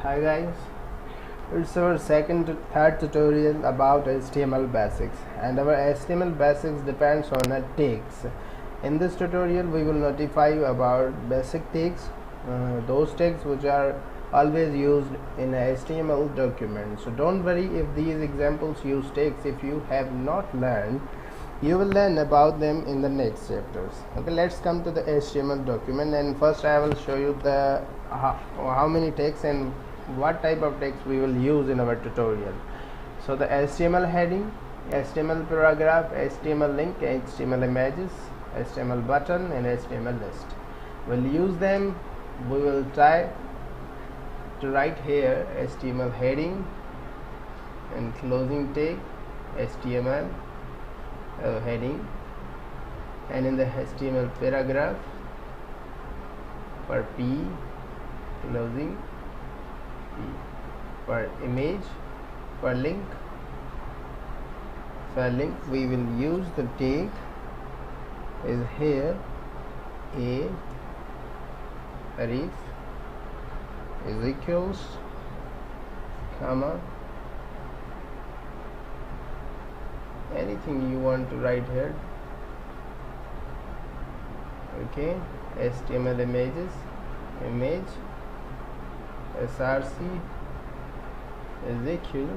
Hi guys, it's our third tutorial about HTML basics, and our HTML basics depends on tags. In this tutorial we will notify you about basic tags, those tags which are always used in a HTML document. So don't worry if these examples use tags. If you have not learned, you will learn about them in the next chapters. Okay, let's come to the HTML document, and first I will show you the how many tags and what type of text we will use in our tutorial. So the HTML heading, HTML paragraph, HTML link, HTML images, HTML button, and HTML list. We'll use them. We will try to write here HTML heading and closing tag, HTML heading, and in the HTML paragraph for P, closing P, for image, for link we will use the tag is here a arif is equals comma anything you want to write here. Okay, HTML images, image src is equal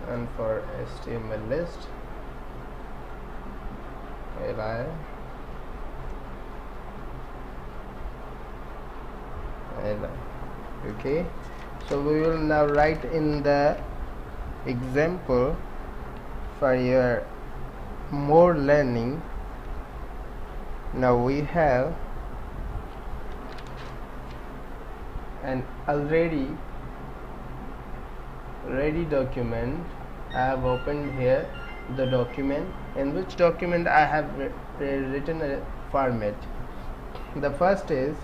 and for HTML list li okay. So we will now write in the example for your more learning. Now we have an already ready document. I have opened here the document, in which document I have written a format. The first is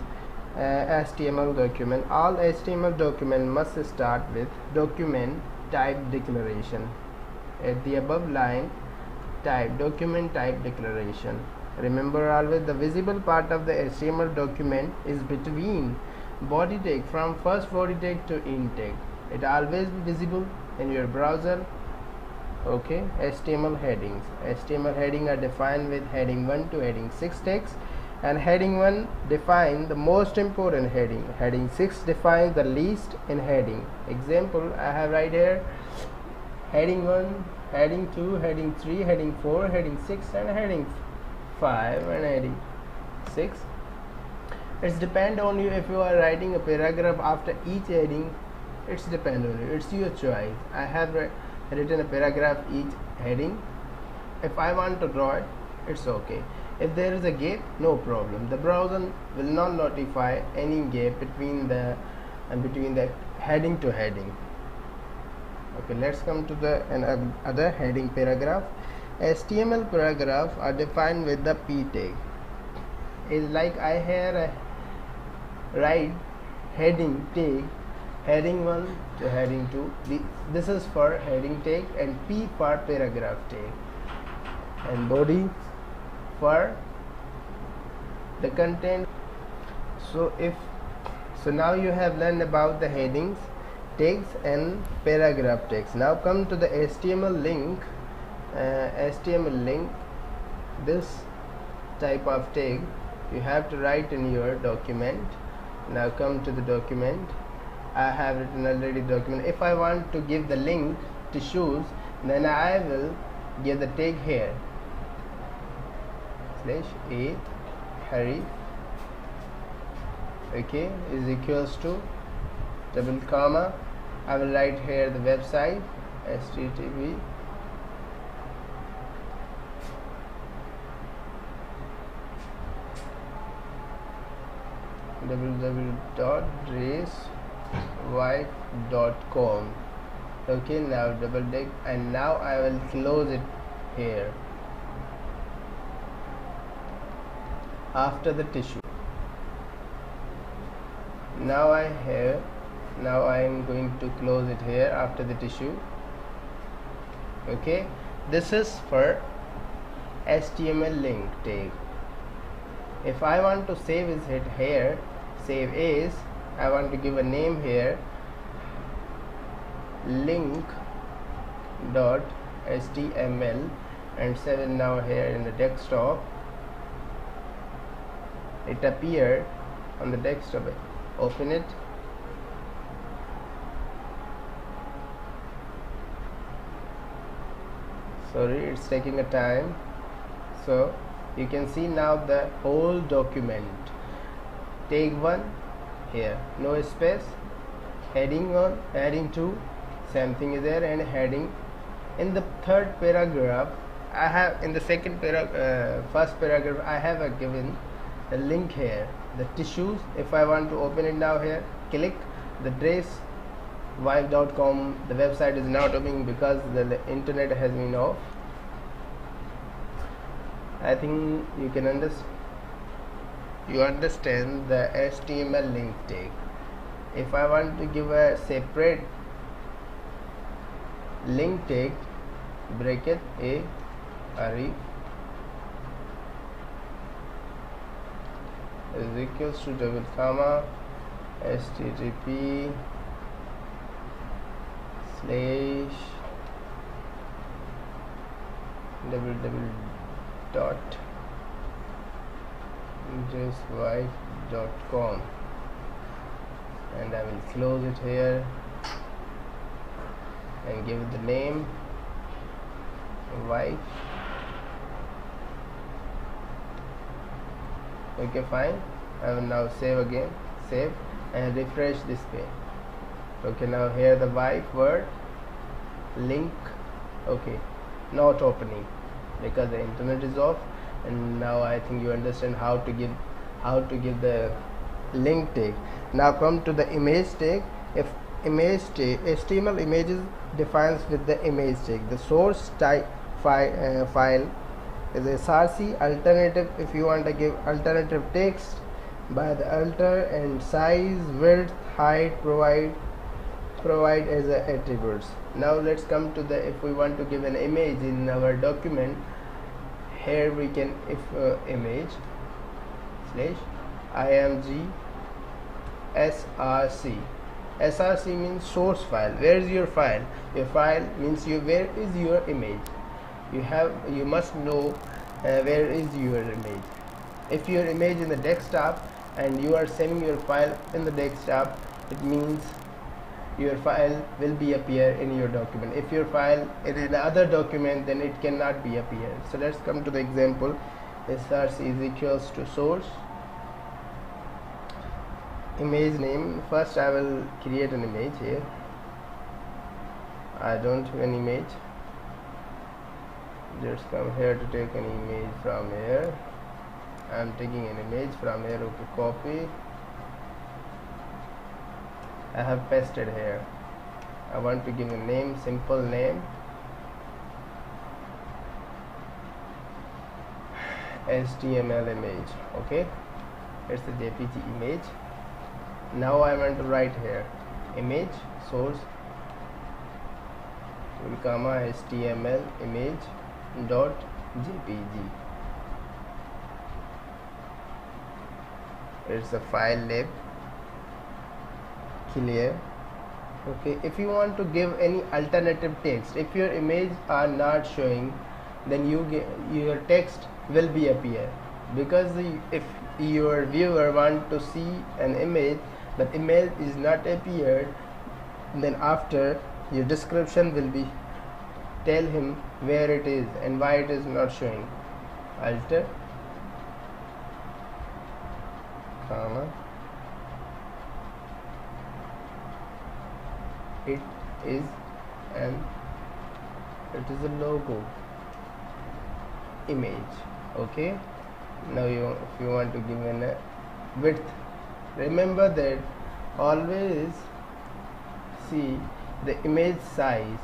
HTML document. All HTML document must start with document type declaration. At the above line, type document type declaration. Remember always the visible part of the HTML document is between body tag, from first body tag to end tag. It always be visible in your browser. Okay, HTML headings. HTML heading are defined with heading 1 to heading 6 text, and heading 1 define the most important heading. Heading 6 defines the least in heading. Example I have right here: heading 1, heading 2, heading 3, heading 4, heading 6, and heading 5 and heading 6. It's depend on you if you are writing a paragraph after each heading. It's depend on you, it's your choice. I have written a paragraph each heading. If I want to draw it, it's okay. If there is a gap, no problem. The browser will not notify any gap between the heading to heading. Okay, let's come to the other heading paragraph. HTML paragraph are defined with the p tag. Is like I here write heading tag, heading 1 to heading 2. This is for heading tag, and P for paragraph tag, and body for the content. So now you have learned about the headings, tags, and paragraph tags. Now come to the HTML link. HTML link, this type of tag you have to write in your document. Now come to the document. I have written already document. If I want to give the link to shoes, then I will give the tag here /a harif, okay, is equals to double comma. I will write here the website http www.racewife.com. Okay, now double click, and now I will close it here. After the tissue, now I am going to close it here after the tissue. Okay, this is for HTML link tag. If I want to save it here, save as, I want to give a name here, link.html, and save it now here in the desktop. It appeared on the desktop. Open it. Sorry, it's taking a time. So you can see now the whole document. Take one here, no space, heading 1, heading 2, same thing is there, and heading. In the third paragraph, I have, in the second first paragraph, I have given the link here, the tissues. If I want to open it now here, click the DressWife.com. the website is not opening because the internet has been off. I think you can understand the HTML link tag. If I want to give a separate link tag, bracket a array is equals to double comma http slash dot DressWife.com, and I will close it here and give it the name wife. Okay, fine. I will now save again, save and refresh this page. Okay, now here the wife word link. Okay, not opening because the internet is off. And now I think you understand how to give the link tag. Now come to the image tag. If image tag, HTML images defines with the image tag. The source type file is src. Alternative, if you want to give alternative text by the alter, and size, width, height provide as attributes. Now let's come to the, if we want to give an image in our document, here we can, if image slash img src means source file. Where is your file? Your file means where is your image. You must know where is your image. If your image in the desktop and you are saving your file in the desktop, it means your file will be appear in your document. If your file is in another document, then it cannot be appear. So let's come to the example. src is equals to source image name. First I will create an image here. I don't have an image. Just come here to take an image from here. I am taking an image from here. Okay, copy. I have pasted here. I want to give a name, simple name, HTML image. Okay, it's a JPG image. Now I want to write here image source comma HTML image dot JPG. It's a file name. Clear. Okay, if you want to give any alternative text, if your image are not showing, then your text will be appear, because if your viewer want to see an image but image is not appeared, then after your description will be tell him where it is and why it is not showing. Alter comma it is a logo image. Okay, now if you want to give a width, remember that always see the image size.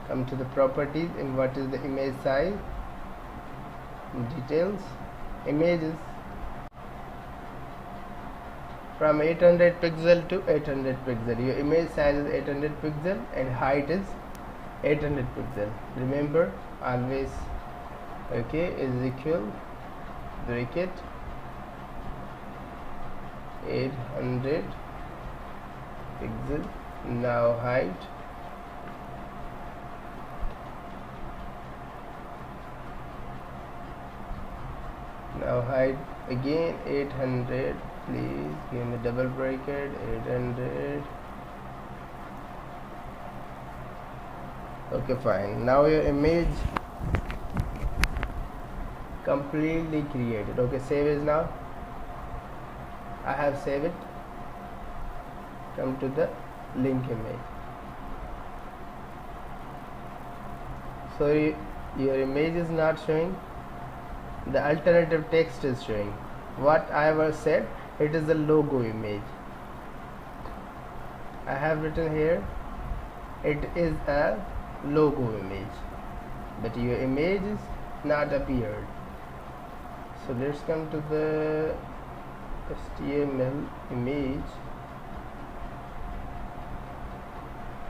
Come to the properties, and what is the image size, details, images, from 800 pixel to 800 pixel. Your image size is 800 pixel and height is 800 pixel. Remember, always okay is equal bracket 800 pixel. Now height again 800. Please give me double bracket 800. Okay, fine. Now your image completely created. Okay, save it now. I have saved it. Come to the link image. So your image is not showing, the alternative text is showing. What I was said, it is a logo image. I have written here it is a logo image, but your image is not appeared. So let's come to the HTML image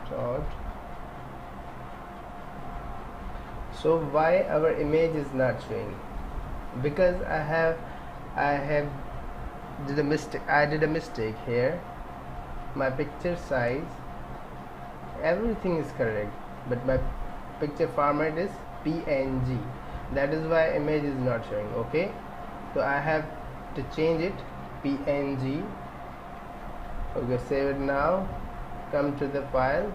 dot. So why our image is not showing? Because I did a mistake here. My picture size, everything is correct, but my picture format is PNG. That is why image is not showing. Okay, so I have to change it PNG. Okay, save it now. Come to the file.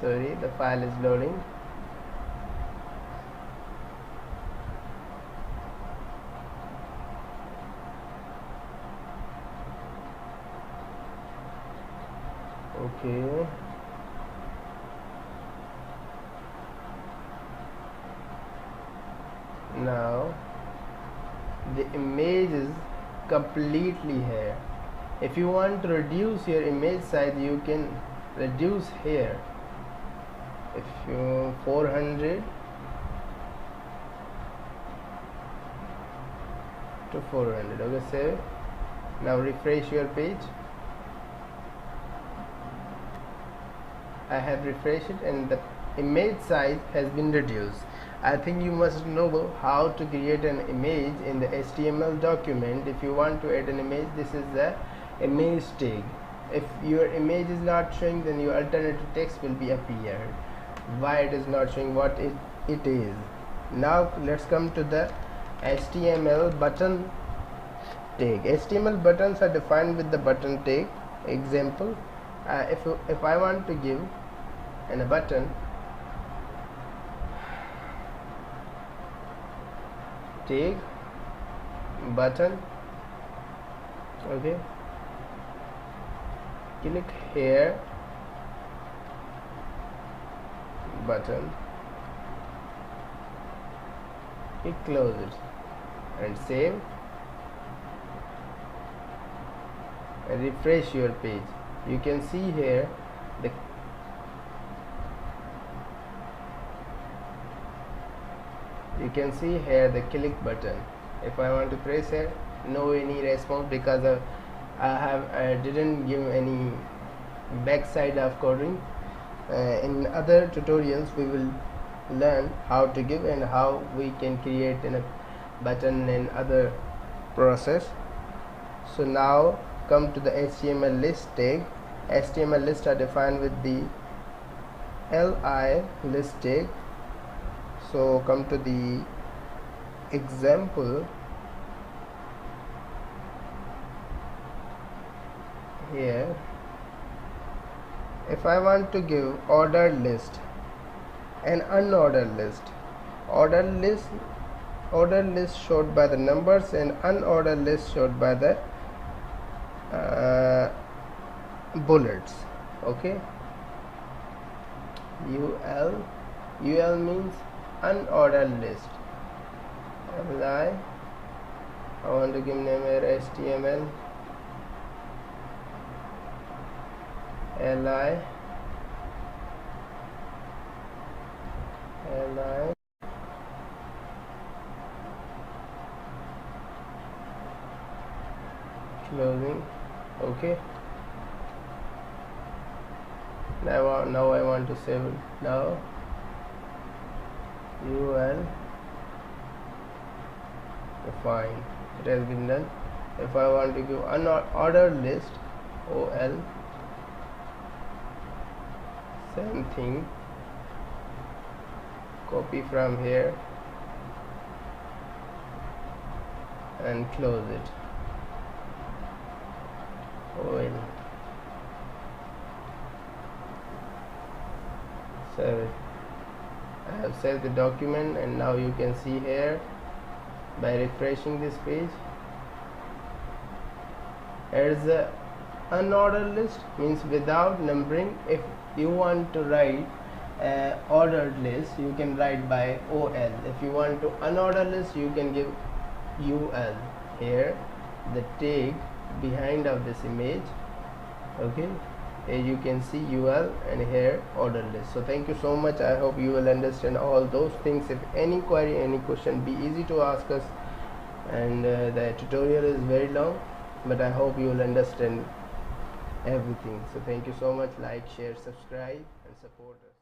Sorry, the file is loading. Okay, now the image is completely here. If you want to reduce your image size, you can reduce here. If you 400 to 400. Okay, save. Now refresh your page. I have refreshed it and the image size has been reduced. I think you must know how to create an image in the HTML document. If you want to add an image, this is the image tag. If your image is not showing, then your alternative text will be appeared. Why it is not showing? What it is. Now let's come to the HTML button tag. HTML buttons are defined with the button tag. Example, if I want to give a button tag button, okay, click here button, close it and save and refresh your page. You can see here the click button. If I want to press here, no any response, because I didn't give any backside of coding. In other tutorials we will learn how to give and how we can create a button and other process. So now come to the HTML list tag. HTML lists are defined with the li list tag. So come to the example here. If I want to give ordered list and unordered list, ordered list showed by the numbers and unordered list showed by the bullets. Okay, ul means unordered list. I want to give name here HTML li closing. Okay, now I want to save it. Now ul fine, it has been done. If I want to give unordered list, ol, same thing, copy from here and close it. ol, save it. I have saved the document, and now you can see here by refreshing this page, as a unordered list means without numbering. If you want to write ordered list, you can write by ol. If you want to unordered list, you can give ul. Here the tag behind of this image. Okay, here you can see ul, and here order list. So thank you so much. I hope you will understand all those things. If any query, any question, be easy to ask us, and the tutorial is very long, but I hope you will understand everything. So thank you so much. Like, share, subscribe, and support us.